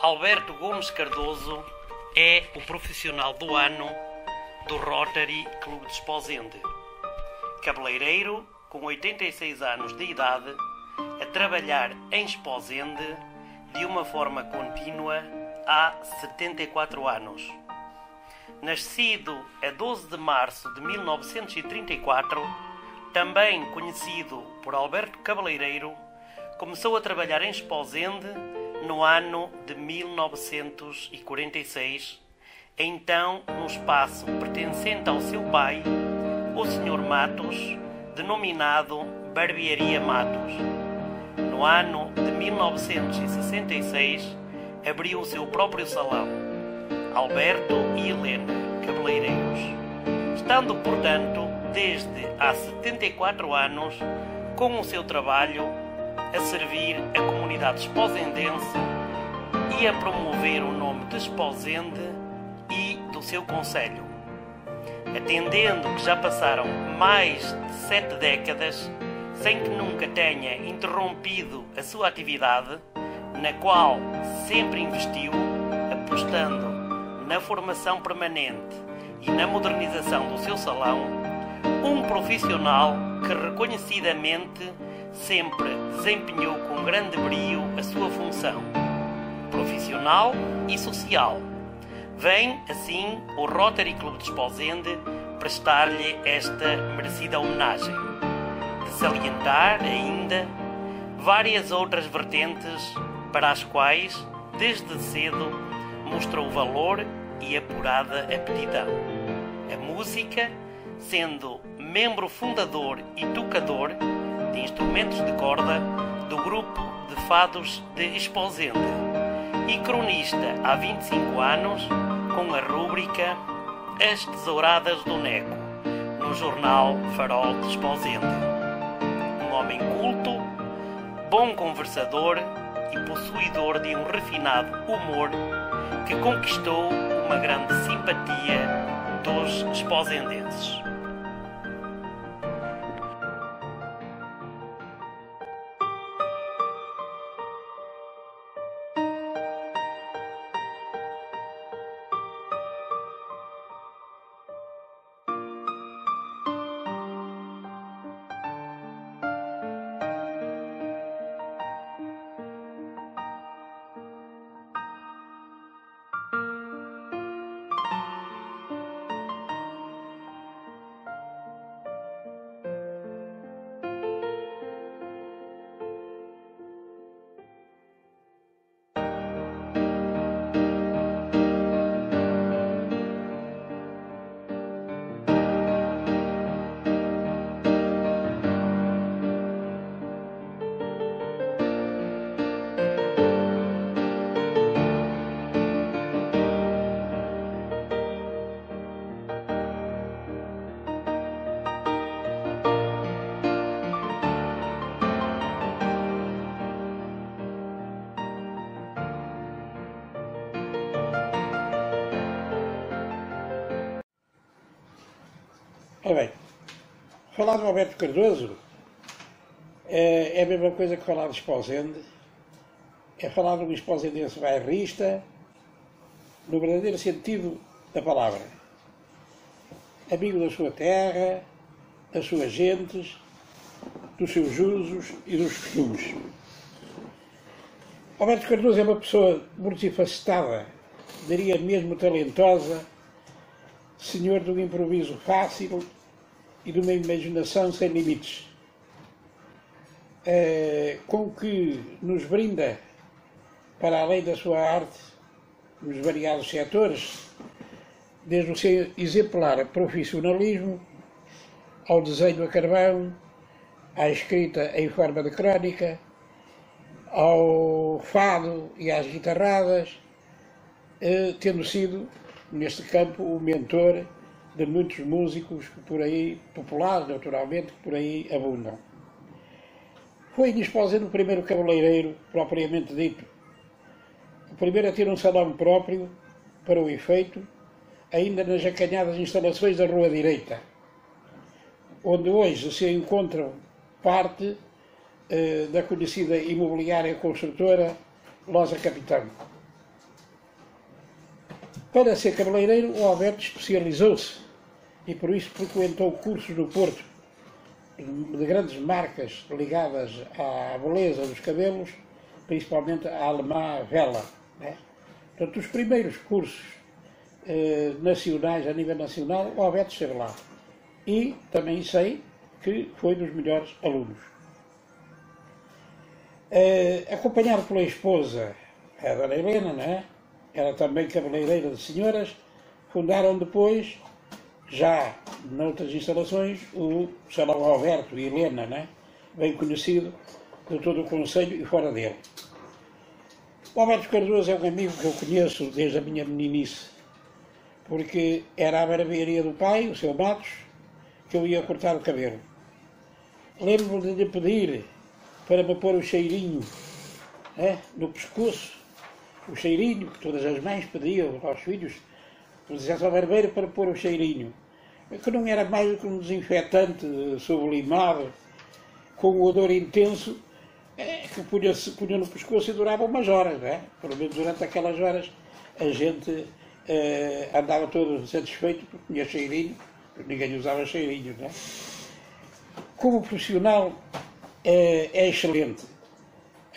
Alberto Gomes Cardoso é o profissional do ano do Rotary Clube de Esposende. Cabeleireiro com 86 anos de idade, a trabalhar em Esposende de uma forma contínua há 74 anos. Nascido a 12 de março de 1934, também conhecido por Alberto Cabeleireiro, começou a trabalhar em Esposende no ano de 1946, então no espaço pertencente ao seu pai, o Sr. Matos, denominado Barbearia Matos. No ano de 1966, abriu o seu próprio salão, Alberto e Helena Cabeleireiros, estando, portanto, desde há 74 anos com o seu trabalho a servir a comunidade esposendense e a promover o nome de Esposende e do seu concelho. Atendendo que já passaram mais de 7 décadas sem que nunca tenha interrompido a sua atividade, na qual sempre investiu, apostando na formação permanente e na modernização do seu salão, um profissional que reconhecidamente sempre desempenhou com grande brio a sua função profissional e social. Vem, assim, o Rotary Clube de Esposende prestar-lhe esta merecida homenagem. De salientar, ainda, várias outras vertentes para as quais, desde cedo, mostrou valor e apurada aptidão. A música, sendo membro fundador e tocador de instrumentos de corda do grupo de fados de Esposende e cronista há 25 anos com a rúbrica As Tesouradas do Neco no jornal Farol de Esposende. Um homem culto, bom conversador e possuidor de um refinado humor que conquistou uma grande simpatia dos esposendenses. Ora bem, falar do Alberto Cardoso é a mesma coisa que falar de Esposende, é falar de um esposendense bairrista, no verdadeiro sentido da palavra. Amigo da sua terra, das suas gentes, dos seus usos e dos costumes. Alberto Cardoso é uma pessoa multifacetada, diria mesmo talentosa, senhor de um improviso fácil e de uma imaginação sem limites, com o que nos brinda, para além da sua arte, nos variados setores, desde o seu exemplar profissionalismo, ao desenho a carvão, à escrita em forma de crónica, ao fado e às guitarradas, tendo sido, neste campo, o mentor de muitos músicos que por aí, populares naturalmente, que por aí abundam. Foi em Esposende o primeiro cabeleireiro, propriamente dito. O primeiro a ter um salão próprio, para o efeito, ainda nas acanhadas instalações da Rua Direita, onde hoje se encontram parte da conhecida imobiliária construtora Losa Capitão. Para ser cabeleireiro, o Alberto especializou-se e por isso frequentou cursos no Porto de grandes marcas ligadas à beleza dos cabelos, principalmente a alemã Vela, né? Portanto, os primeiros cursos nacionais, a nível nacional, o Alberto esteve lá. E também sei que foi dos melhores alunos. Acompanhado pela esposa, a dona Helena, né? Era também cabeleireira de senhoras, fundaram depois, já noutras instalações, o Salão Alberto e Helena, né? Bem conhecido de todo o concelho e fora dele. O Alberto Cardoso é um amigo que eu conheço desde a minha meninice, porque era a barbearia do pai, o seu Matos, que eu ia cortar o cabelo. Lembro-me de lhe pedir para me pôr o cheirinho no pescoço, o cheirinho que todas as mães pediam aos filhos, dizia ao barbeiro para pôr o cheirinho, que não era mais do que um desinfetante sublimado, com um odor intenso, que punha no pescoço e durava umas horas, não é? Pelo menos durante aquelas horas a gente andava todo satisfeito porque tinha cheirinho, porque ninguém usava cheirinho, não é? Como profissional é excelente.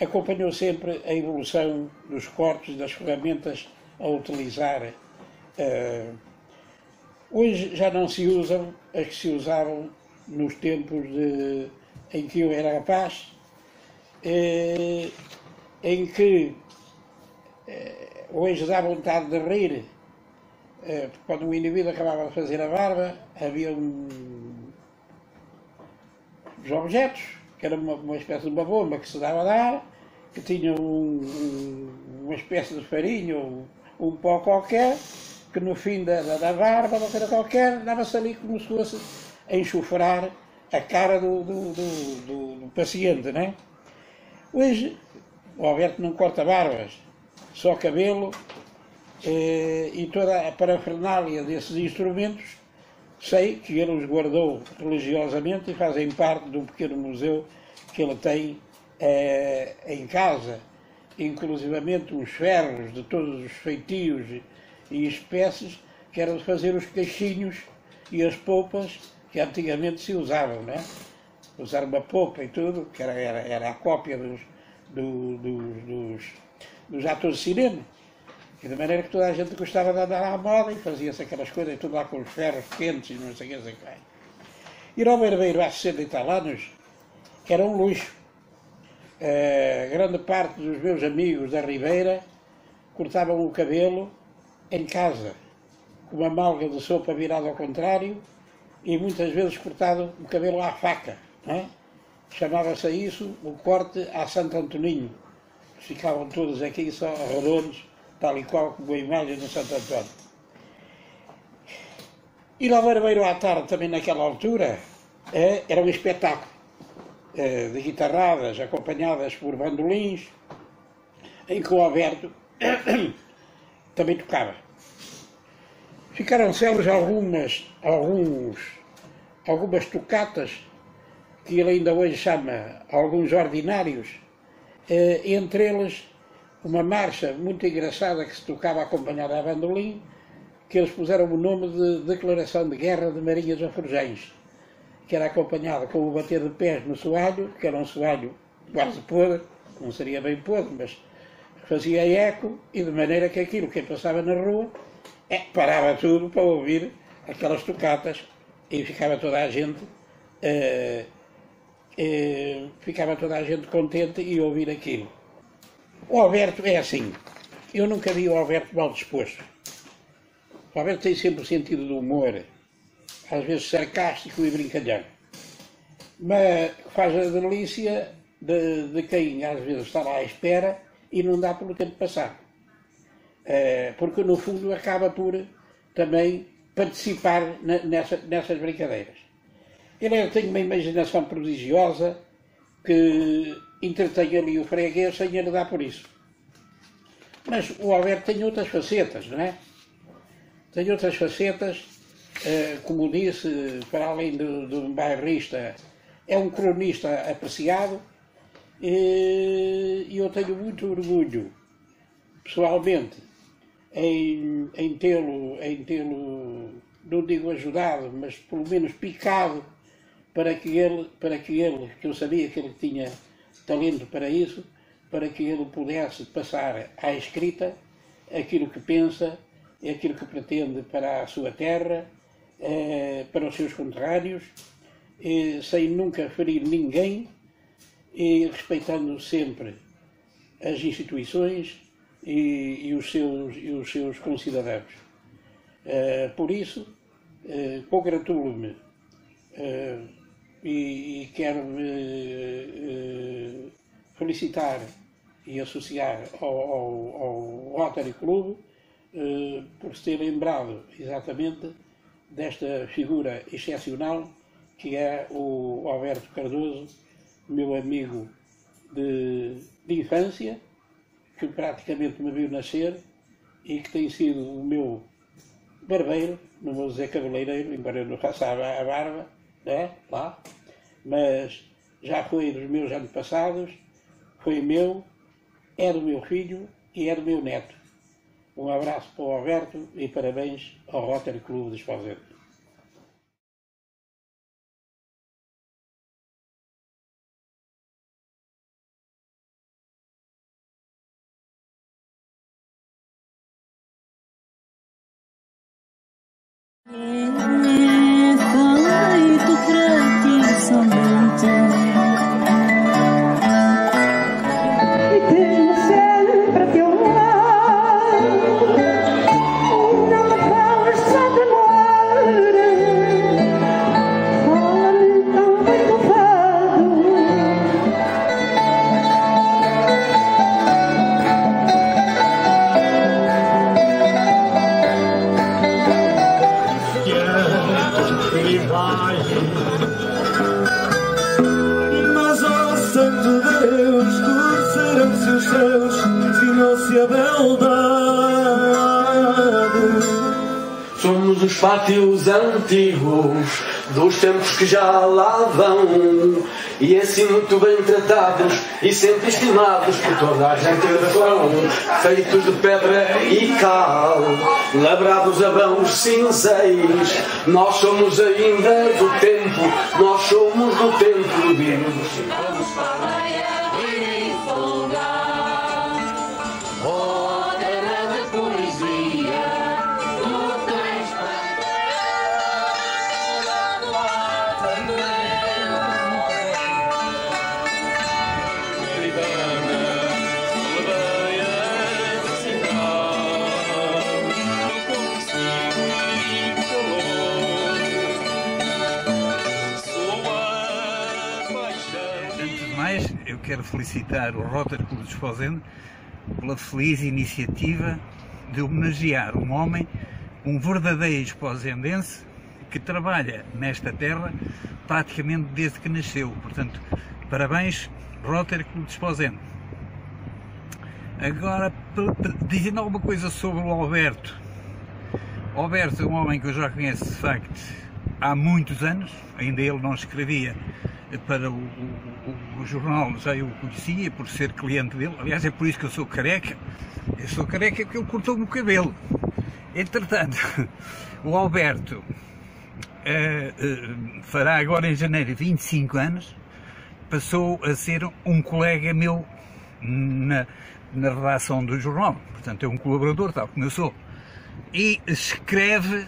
Acompanhou sempre a evolução dos cortes, das ferramentas a utilizar. Hoje já não se usam as que se usavam nos tempos em que eu era rapaz, em que hoje dá vontade de rir, quando o indivíduo acabava de fazer a barba, havia uns objetos, que era uma espécie de uma bomba que se dava a dar, que tinha uma espécie de farinha ou um pó qualquer, que no fim da barba, uma coisa qualquer, dava-se ali como se fosse a enxofrar a cara do paciente, né? Hoje, o Alberto não corta barbas, só cabelo, e toda a parafernália desses instrumentos, sei que ele os guardou religiosamente e fazem parte de um pequeno museu que ele tem em casa, inclusivamente os ferros de todos os feitios e espécies, que eram de fazer os cachinhos e as polpas que antigamente se usavam, né? Usar uma polpa e tudo, que era a cópia dos atores de cinema, e de maneira que toda a gente gostava de andar à moda e fazia-se aquelas coisas, tudo lá com os ferros quentes e não sei o que. Ir ao barbeiro há 60 e tal anos era um luxo. Grande parte dos meus amigos da Ribeira cortavam o cabelo em casa, com uma malga de sopa virada ao contrário e muitas vezes cortado o cabelo à faca, né? Chamava-se a isso o corte a Santo Antoninho. Ficavam todos aqui só redondos, tal e qual como a imagem do Santo António. Ir ao barbeiro à tarde também naquela altura era um espetáculo de guitarradas acompanhadas por bandolins, em que o Alberto também tocava. Ficaram célebres algumas tocatas, que ele ainda hoje chama alguns ordinários, entre eles uma marcha muito engraçada que se tocava acompanhada a bandolim, que eles puseram o nome de Declaração de Guerra de Marinhas a Forjães, que era acompanhada com o bater de pés no soalho, que era um soalho quase podre, não seria bem podre, mas fazia eco, e de maneira que aquilo, quem passava na rua, parava tudo para ouvir aquelas tocatas, e ficava toda a gente contente e ouvir aquilo. O Alberto é assim, eu nunca vi o Alberto mal disposto. O Alberto tem sempre o sentido do humor, às vezes sarcástico e brincalhão, mas faz a delícia de quem às vezes está lá à espera e não dá pelo tempo passar, porque no fundo acaba por também participar nessas brincadeiras. Ele tem uma imaginação prodigiosa que entretém ali o freguês sem ele dar por isso. Mas o Alberto tem outras facetas, não é? Tem outras facetas, como disse, para além de um bairrista, é um cronista apreciado, e eu tenho muito orgulho, pessoalmente, em tê-lo, não digo ajudado, mas pelo menos picado, para que ele, que eu sabia que ele tinha talento para isso, para que ele pudesse passar à escrita aquilo que pensa, aquilo que pretende para a sua terra, para os seus conterrâneos, sem nunca ferir ninguém, e respeitando sempre as instituições e os seus concidadãos. Por isso, congratulo-me e quero-me felicitar e associar ao Rotary Club por se ter lembrado exatamente desta figura excepcional que é o Alberto Cardoso, meu amigo de infância, que praticamente me viu nascer e que tem sido o meu barbeiro, não vou dizer cabeleireiro, embora eu não faça a barba, né, lá, mas já foi dos meus antepassados, foi meu, é do meu filho e é do meu neto. Um abraço para o Alberto e parabéns ao Rotary Club de Esposende. Feito para ti somente, e tenho sempre a teu lado. Não me fales só de amor, fala-me tão bem do fado. Mas ao santo Deus, todos serão seus céus, finou-se a beldade. Somos os pátios antigos, dos tempos que já lá vão, e assim muito bem tratados e sempre estimados por toda a gente de Fão, feitos de pedra e cal, labrados a mãos cinzéis. Nós somos ainda do tempo, nós somos do tempo do vinho. Eu quero felicitar o Rotary Club de Esposende pela feliz iniciativa de homenagear um homem, um verdadeiro esposendense que trabalha nesta terra praticamente desde que nasceu. Portanto, parabéns, Rotary Club de Esposende. Agora, dizendo alguma coisa sobre o Alberto. O Alberto é um homem que eu já conheço de facto há muitos anos, ainda ele não escrevia para o jornal, já eu o conhecia por ser cliente dele. Aliás, é por isso que eu sou careca. Eu sou careca porque ele cortou-me o cabelo. Entretanto, o Alberto fará agora em janeiro 25 anos, passou a ser um colega meu na redação do jornal. Portanto, é um colaborador, tal como eu sou. E escreve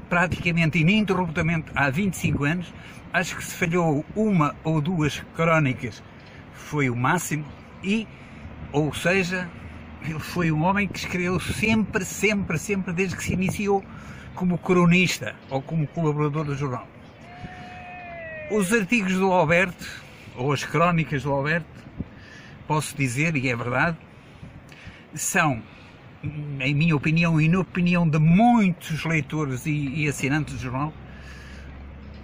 praticamente ininterruptamente há 25 anos. Acho que se falhou uma ou duas crónicas foi o máximo, ou seja, ele foi um homem que escreveu sempre, desde que se iniciou como cronista ou como colaborador do jornal. Os artigos do Alberto, ou as crónicas do Alberto, posso dizer, e é verdade, são, em minha opinião e na opinião de muitos leitores e assinantes do jornal,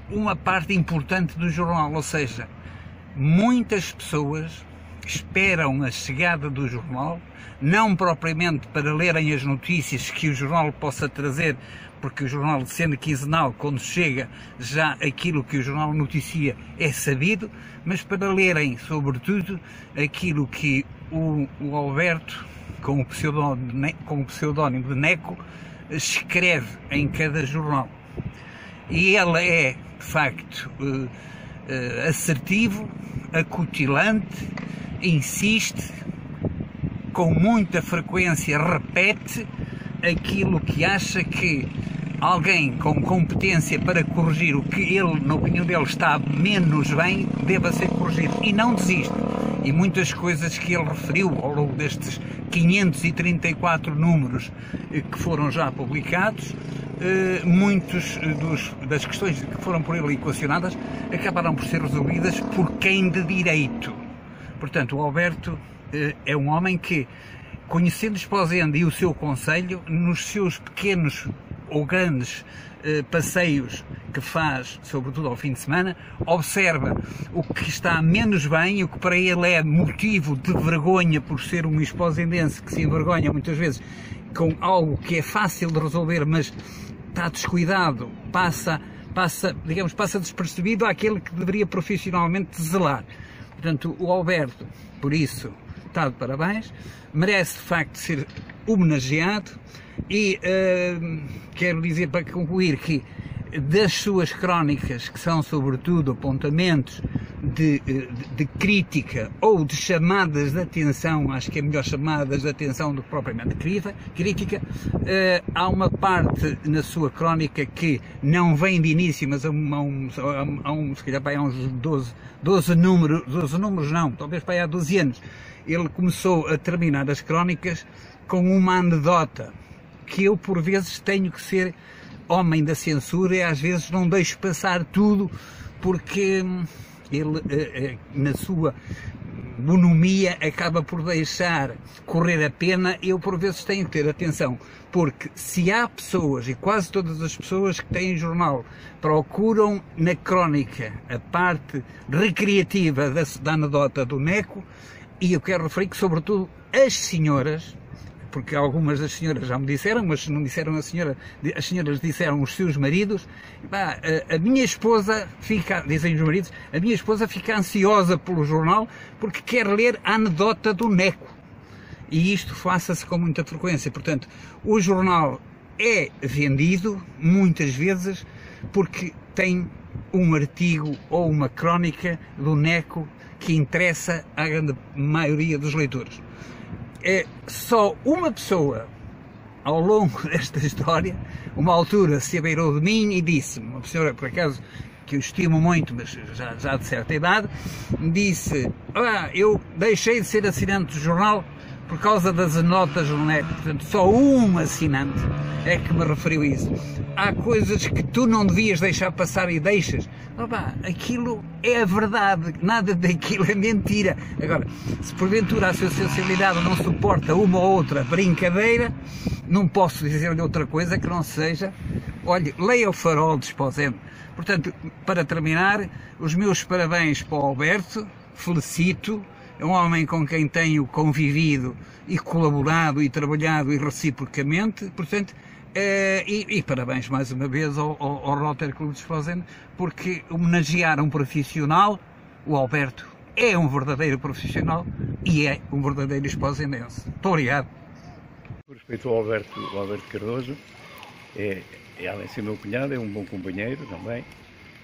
uma parte importante do jornal, ou seja, muitas pessoas esperam a chegada do jornal, não propriamente para lerem as notícias que o jornal possa trazer, porque o jornal, sendo quinzenal, quando chega, já aquilo que o jornal noticia é sabido, mas para lerem, sobretudo, aquilo que o Alberto com o pseudónimo de Neco, escreve em cada jornal. E ele é, de facto, assertivo, acutilante, insiste, com muita frequência repete aquilo que acha que alguém com competência para corrigir o que ele, na opinião dele, está menos bem, deva ser corrigido. E não desiste. E muitas coisas que ele referiu ao longo destes 534 números que foram já publicados, muitos das questões que foram por ele equacionadas acabaram por ser resolvidas por quem de direito. Portanto, o Alberto é um homem que, conhecendo Esposende e o seu concelho, nos seus pequenos ou grandes passeios que faz, sobretudo ao fim de semana, observa o que está menos bem, o que para ele é motivo de vergonha por ser um esposendense que se envergonha muitas vezes com algo que é fácil de resolver, mas está descuidado, passa despercebido àquele que deveria profissionalmente zelar. Portanto, o Alberto, por isso, está de parabéns, merece de facto ser homenageado e quero dizer, para concluir, que das suas crónicas, que são sobretudo apontamentos de crítica ou de chamadas de atenção, acho que é melhor chamadas de atenção do que propriamente crítica, há uma parte na sua crónica que não vem de início, mas se calhar há uns 12 números não, talvez há 12 anos, ele começou a terminar as crónicas com uma anedota que eu por vezes tenho que ser homem da censura e às vezes não deixo passar tudo, porque ele, na sua bonomia, acaba por deixar correr a pena. Eu por vezes tenho que ter atenção, porque se há pessoas, e quase todas as pessoas que têm jornal, procuram na crónica a parte recreativa da anedota do Neco, e eu quero referir que sobretudo as senhoras, porque algumas das senhoras já me disseram, mas não disseram as senhoras disseram os seus maridos, a minha esposa fica, dizem os maridos, a minha esposa fica ansiosa pelo jornal porque quer ler a anedota do Neco. E isto faça-se com muita frequência. Portanto, o jornal é vendido muitas vezes porque tem um artigo ou uma crónica do Neco que interessa à grande maioria dos leitores. É só uma pessoa, ao longo desta história, uma altura se abeirou de mim e disse-me, uma senhora, por acaso, que eu estimo muito, mas já de certa idade, disse, eu deixei de ser assinante do jornal por causa das notas do Neco. Portanto, só um assinante é que me referiu isso. Há coisas que tu não devias deixar passar e deixas. Aquilo é a verdade, nada daquilo é mentira. Agora, se porventura a sua sensibilidade não suporta uma ou outra brincadeira, não posso dizer-lhe outra coisa que não seja, olhe, leia o Farol de Esposende. Portanto, para terminar, os meus parabéns para o Alberto, felicito, é um homem com quem tenho convivido e colaborado e trabalhado e reciprocamente, portanto, e parabéns mais uma vez ao Rotary Clube de Esposende, porque homenagear um profissional, o Alberto é um verdadeiro profissional e é um verdadeiro esposendense. Muito obrigado. Com respeito ao Alberto Cardoso, além de ser meu cunhado, é um bom companheiro também.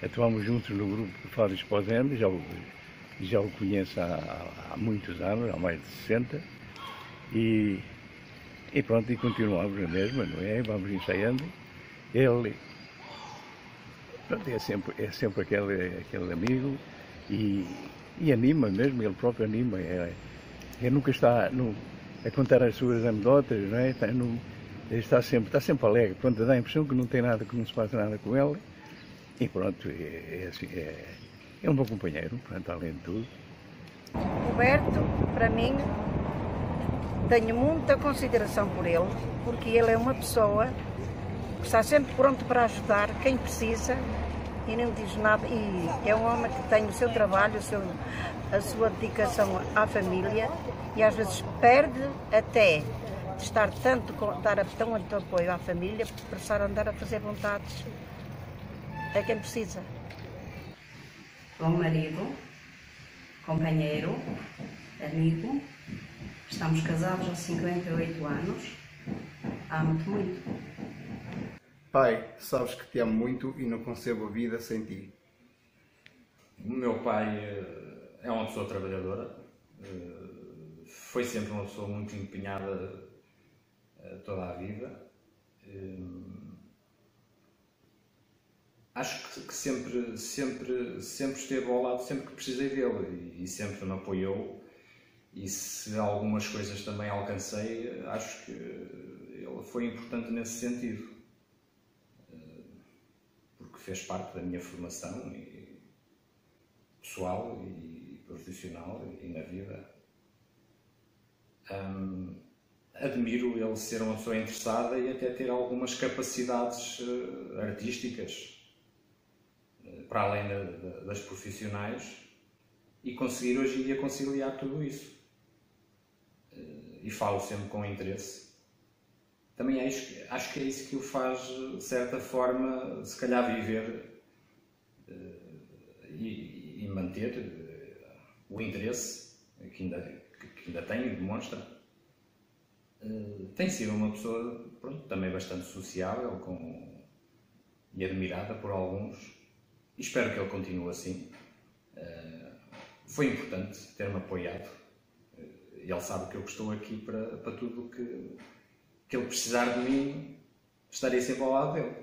Atuamos juntos no grupo que faz Esposende, já o conheço há muitos anos, há mais de 60, e pronto, e continuamos a mesma, não é? Vamos ensaiando. Ele, pronto, é sempre aquele amigo e anima mesmo, ele próprio anima. Ele nunca está a contar as suas anedotas, não é? Ele está sempre alegre, pronto, dá a impressão que não tem nada, que não se passa nada com ele, e pronto, é um bom companheiro, portanto, além de tudo. Roberto, para mim, tenho muita consideração por ele, porque ele é uma pessoa que está sempre pronto para ajudar quem precisa e não diz nada. E é um homem que tem o seu trabalho, a sua dedicação à família, e às vezes perde até de estar dar tanto apoio à família, por estar a andar a fazer vontades a quem precisa. Bom marido, companheiro, amigo, Estamos casados há 58 anos. Amo-te muito. Pai, sabes que te amo muito e não concebo a vida sem ti. O meu pai é uma pessoa trabalhadora, foi sempre uma pessoa muito empenhada toda a vida. Acho que sempre esteve ao lado, sempre que precisei dele e sempre me apoiou. E se algumas coisas também alcancei, acho que ele foi importante nesse sentido, porque fez parte da minha formação pessoal e profissional e na vida. Admiro ele ser uma pessoa interessada e até ter algumas capacidades artísticas para além das profissionais e conseguir hoje em dia conciliar tudo isso. E falo sempre com interesse. Também acho que é isso que o faz, de certa forma, se calhar viver e manter o interesse que ainda tem e demonstra. Tem sido uma pessoa, pronto, também bastante sociável e admirada por alguns. E espero que ele continue assim. Foi importante ter-me apoiado. E ele sabe que eu estou aqui para tudo o que ele precisar de mim, estarei sempre ao lado dele.